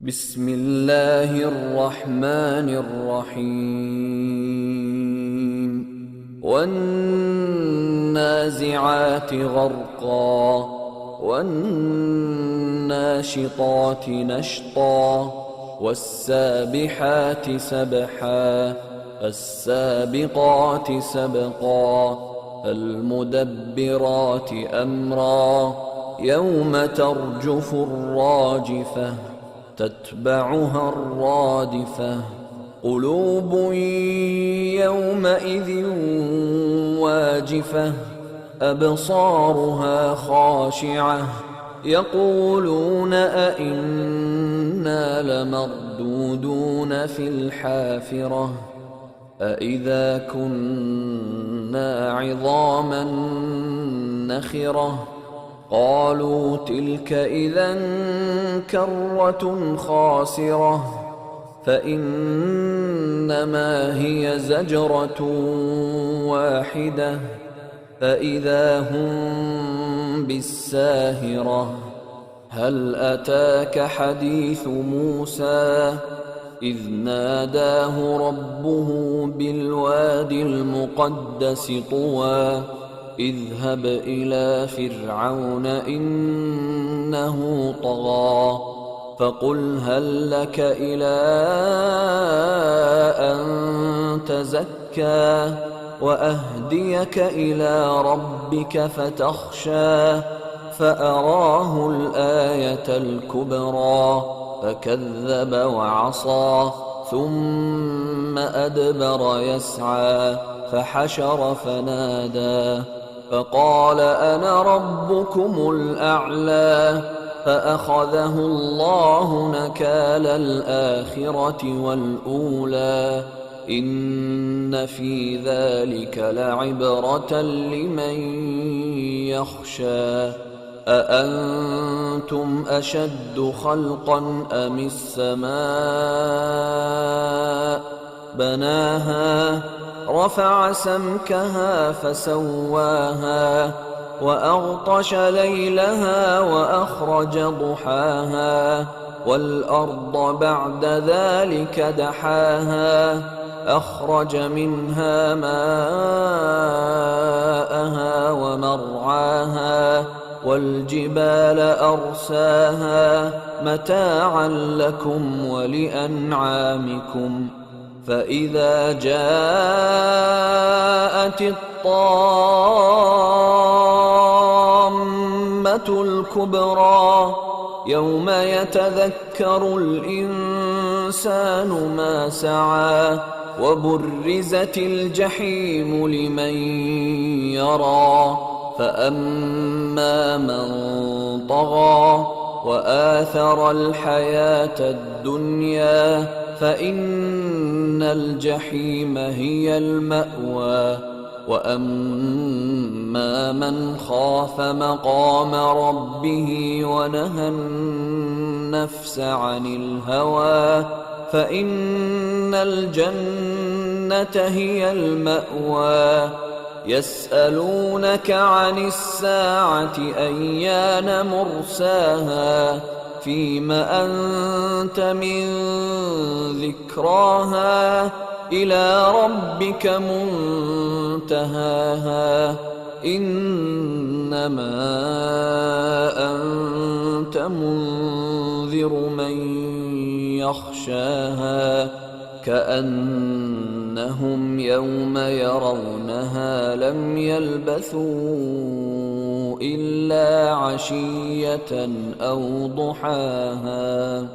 بسم الله الرحمن الرحيم والنازعات غرقا والناشطات نشطا والسابحات سبحا فالسابقات سبقا فالمدبرات أمرا يوم ترجف الراجفة تتبعها الرادفة قلوب يومئذ واجفة أبصارها خاشعة يقولون أئنا لمردودون في الحافرة أئذا كنا عظاما نخرة قالوا تلك إذا كرة خاسرة فإنما هي زجرة واحدة فإذا هم بالساهرة هل أتاك حديث موسى إذ ناداه ربه بالوادي المقدس طوى اذهب إلى فرعون إنه طغى فقل هل لك إلى أن تزكى وأهديك إلى ربك فتخشى فأراه الآية الكبرى فكذب وعصى ثم أدبر يسعى فحشر فنادى فقال أنا ربكم الأعلى فأخذه الله نكال الآخرة والأولى إن في ذلك لعبرة لمن يخشى أأنتم أشد خلقا أم السماء بناها رفع سمكها فسواها وأغطش ليلها وأخرج ضحاها والأرض بعد ذلك دحاها أخرج منها ماءها ومرعاها والجبال أرساها متاعا لكم ولأنعامكم فإذا جاءت الطامة الكبرى يوم يتذكر الإنسان ما سعى وبرزت الجحيم لمن يرى فأما من طغى وآثر الحياة الدنيا فإن الجحيم هي المأوى وأما من خاف مقام ربه ونهى النفس عن الهوى فإن الجنة هي المأوى يسألونك عن الساعة أيان مرساها فيم أنت من ذكراها إلى ربك منتهاها إنما أنت منذر من يخشاها كأنهم يوم يرونها لم يلبثوا إلا عشية أو ضحاها